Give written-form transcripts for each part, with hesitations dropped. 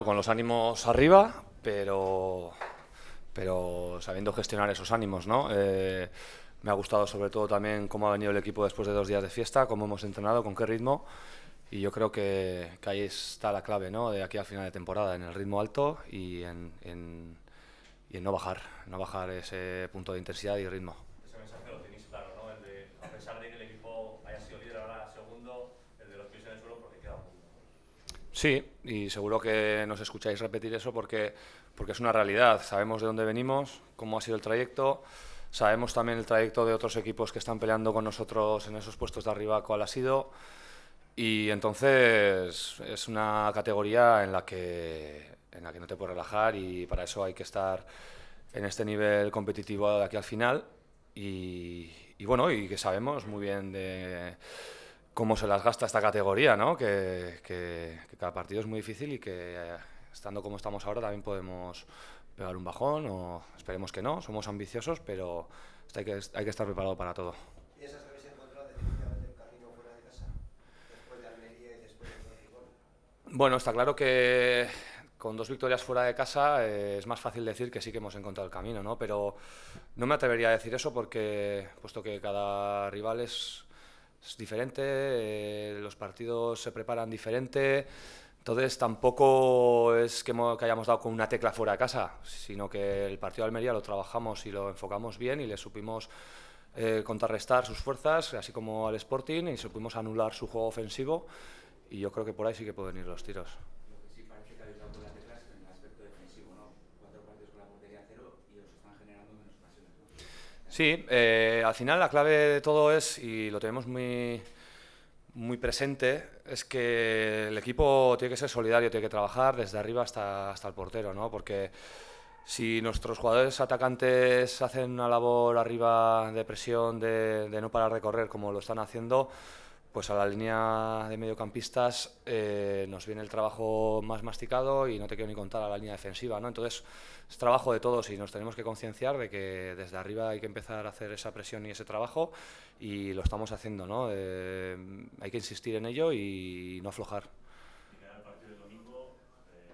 Con los ánimos arriba, pero sabiendo gestionar esos ánimos, ¿no? Me ha gustado sobre todo también cómo ha venido el equipo después de 2 días de fiesta, cómo hemos entrenado, con qué ritmo, y yo creo que ahí está la clave, ¿no? De aquí al final de temporada, en el ritmo alto y en no bajar ese punto de intensidad y ritmo. Ese mensaje lo tenéis claro, ¿no? El de, a pesar de que el equipo haya sido líder ahora segundo, el de los pies en el suelo porque queda un punto. Sí, y seguro que nos escucháis repetir eso porque es una realidad. Sabemos de dónde venimos, cómo ha sido el trayecto, sabemos también el trayecto de otros equipos que están peleando con nosotros en esos puestos de arriba, cuál ha sido. Y entonces es una categoría en la que no te puedes relajar, y para eso hay que estar en este nivel competitivo de aquí al final. Y bueno, y que sabemos muy bien de cómo se las gasta esta categoría, ¿no? Que cada partido es muy difícil y que estando como estamos ahora también podemos pegar un bajón, o esperemos que no, somos ambiciosos, pero hay que estar preparado para todo. ¿Piensas que habéis encontrado definitivamente el camino fuera de casa? Después de Almería y después de Gijón. Bueno, está claro que con 2 victorias fuera de casa es más fácil decir que sí que hemos encontrado el camino, ¿no? Pero no me atrevería a decir eso porque, puesto que cada rival es diferente, los partidos se preparan diferente, entonces tampoco es que hayamos dado con una tecla fuera de casa, sino que el partido de Almería lo trabajamos y lo enfocamos bien y le supimos contrarrestar sus fuerzas, así como al Sporting, y supimos anular su juego ofensivo, y yo creo que por ahí sí que pueden ir los tiros. Lo que sí parece que habéis dado con las teclas en el aspecto defensivo, ¿no? 4 partidos con la portería a cero y os están generando menos ocasiones, ¿no? Sí, al final la clave de todo es, y lo tenemos muy, muy presente, es que el equipo tiene que ser solidario, tiene que trabajar desde arriba hasta el portero, ¿no? Porque si nuestros jugadores atacantes hacen una labor arriba de presión, de no parar de correr como lo están haciendo, pues a la línea de mediocampistas nos viene el trabajo más masticado, y no te quiero ni contar a la línea defensiva, ¿no? Entonces es trabajo de todos y nos tenemos que concienciar de que desde arriba hay que empezar a hacer esa presión y ese trabajo, y lo estamos haciendo, ¿no? Hay que insistir en ello y no aflojar. Y queda el partido del domingo,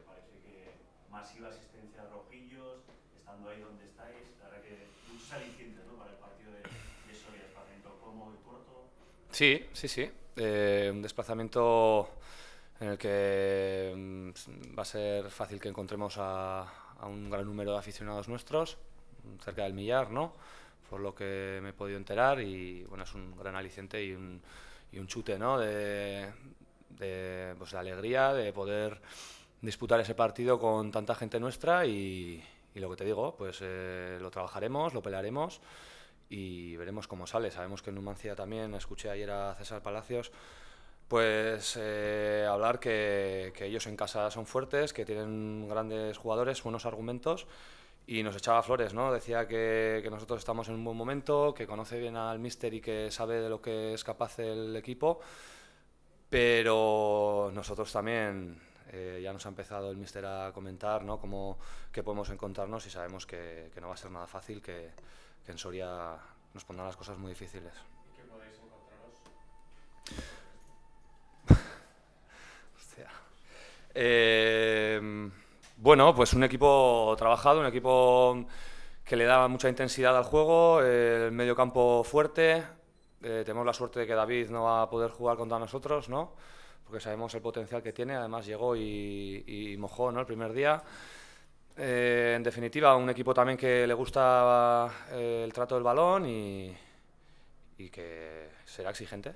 parece que masiva asistencia a Rojillos, estando ahí donde estáis, la verdad que muchos alicientes, ¿no? Para el partido de Soria, desplazamiento cómodo y corto. Sí, sí, sí. Un desplazamiento en el que va a ser fácil que encontremos a un gran número de aficionados nuestros, cerca del millar, ¿no? Por lo que me he podido enterar, y bueno, es un gran aliciente y un chute, ¿no? Pues de alegría de poder disputar ese partido con tanta gente nuestra, y lo que te digo, pues lo trabajaremos, lo pelearemos y veremos cómo sale. Sabemos que en Numancia también, escuché ayer a César Palacios, pues hablar que ellos en casa son fuertes, que tienen grandes jugadores, buenos argumentos, y nos echaba flores, ¿no? Decía que nosotros estamos en un buen momento, que conoce bien al míster y que sabe de lo que es capaz el equipo, pero nosotros también, ya nos ha empezado el míster a comentar, ¿no? Qué podemos encontrarnos, y sabemos que no va a ser nada fácil, que en Soria nos pondrán las cosas muy difíciles. ¿Y qué podéis encontraros? Hostia. Bueno, pues un equipo trabajado, un equipo que le da mucha intensidad al juego, el medio campo fuerte. Tenemos la suerte de que David no va a poder jugar contra nosotros, ¿no? Porque sabemos el potencial que tiene. Además llegó y mojó, ¿no? El primer día. En definitiva, un equipo también que le gusta el trato del balón, y que será exigente.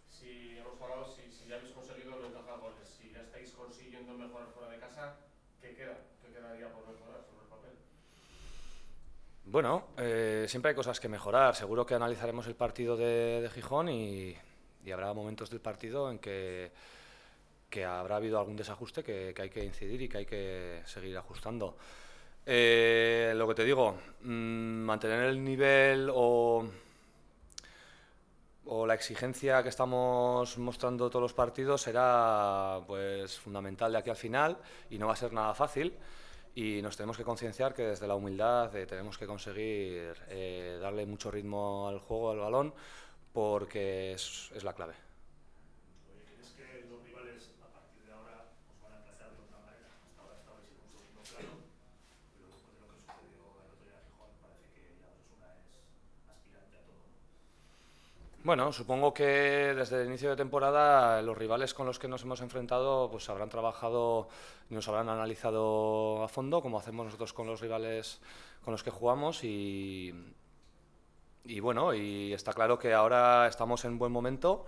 Si hemos hablado, si ya habéis conseguido no encajar goles, si ya estáis consiguiendo mejorar fuera de casa, ¿qué queda? ¿Qué quedaría por mejorar sobre el papel? Bueno, siempre hay cosas que mejorar. Seguro que analizaremos el partido de Gijón, y habrá momentos del partido en que habrá habido algún desajuste que hay que incidir y que hay que seguir ajustando. Lo que te digo, mantener el nivel o la exigencia que estamos mostrando todos los partidos será pues fundamental de aquí al final, y no va a ser nada fácil, y nos tenemos que concienciar que desde la humildad tenemos que conseguir darle mucho ritmo al juego, al balón, porque es la clave. ¿Crees que los rivales a partir de ahora os van a tratar de otra manera? Bueno, supongo que desde el inicio de temporada los rivales con los que nos hemos enfrentado pues habrán trabajado y nos habrán analizado a fondo, como hacemos nosotros con los rivales con los que jugamos y bueno, y está claro que ahora estamos en buen momento,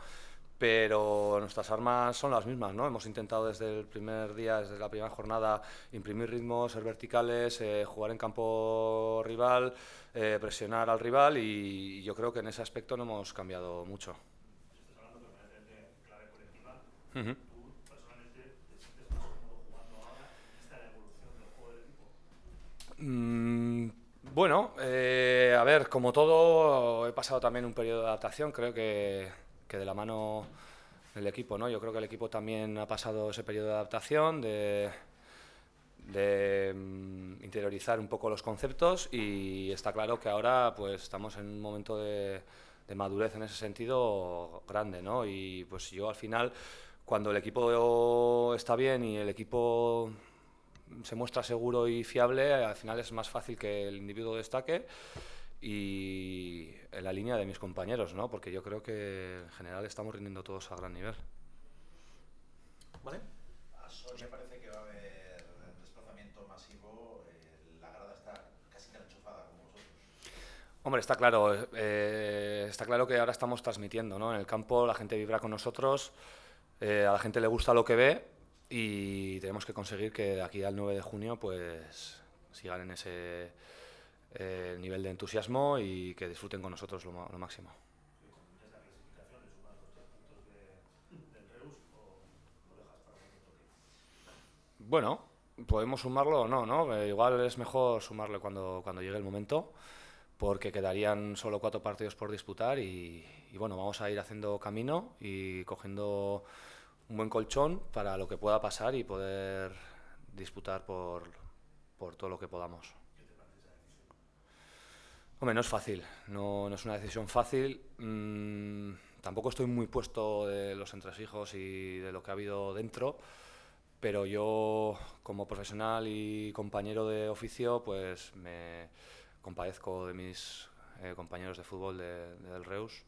pero nuestras armas son las mismas, ¿no? Hemos intentado desde el primer día, desde la primera jornada, imprimir ritmos, ser verticales, jugar en campo rival, presionar al rival y yo creo que en ese aspecto no hemos cambiado mucho. Estás hablando permanentemente de clave colectiva. Ujú. ¿Tú personalmente te sientes más cómodo jugando ahora y vista la evolución del juego del equipo? Bueno, a ver, como todo, he pasado también un periodo de adaptación, creo que de la mano del equipo, ¿no? Yo creo que el equipo también ha pasado ese periodo de adaptación, de interiorizar un poco los conceptos y está claro que ahora pues estamos en un momento de madurez en ese sentido grande, ¿no? Y pues yo al final, cuando el equipo está bien y el equipo se muestra seguro y fiable, al final es más fácil que el individuo destaque y en la línea de mis compañeros, ¿no? Porque yo creo que en general estamos rindiendo todos a gran nivel. ¿Vale? A Soria parece que va a haber desplazamiento masivo, la grada está casi tan enchufada como vosotros. Hombre, está claro que ahora estamos transmitiendo, ¿no? En el campo la gente vibra con nosotros, a la gente le gusta lo que ve y tenemos que conseguir que de aquí al 9 de junio pues sigan en ese nivel de entusiasmo y que disfruten con nosotros lo máximo. ¿Es la clasificación, le sumas los 3 puntos del Reus o lo dejas para cuando toque? Bueno, podemos sumarlo o no, ¿no? Igual es mejor sumarlo cuando llegue el momento, porque quedarían solo 4 partidos por disputar y bueno, vamos a ir haciendo camino y cogiendo un buen colchón para lo que pueda pasar y poder disputar por todo lo que podamos. ¿Qué te parece esa decisión? Hombre, no es fácil, no es una decisión fácil. Tampoco estoy muy puesto de los entresijos y de lo que ha habido dentro, pero yo como profesional y compañero de oficio pues me compadezco de mis compañeros de fútbol del Reus,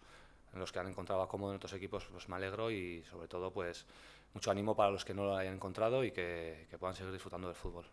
en los que han encontrado cómodo en otros equipos, pues me alegro y sobre todo pues mucho ánimo para los que no lo hayan encontrado y que puedan seguir disfrutando del fútbol.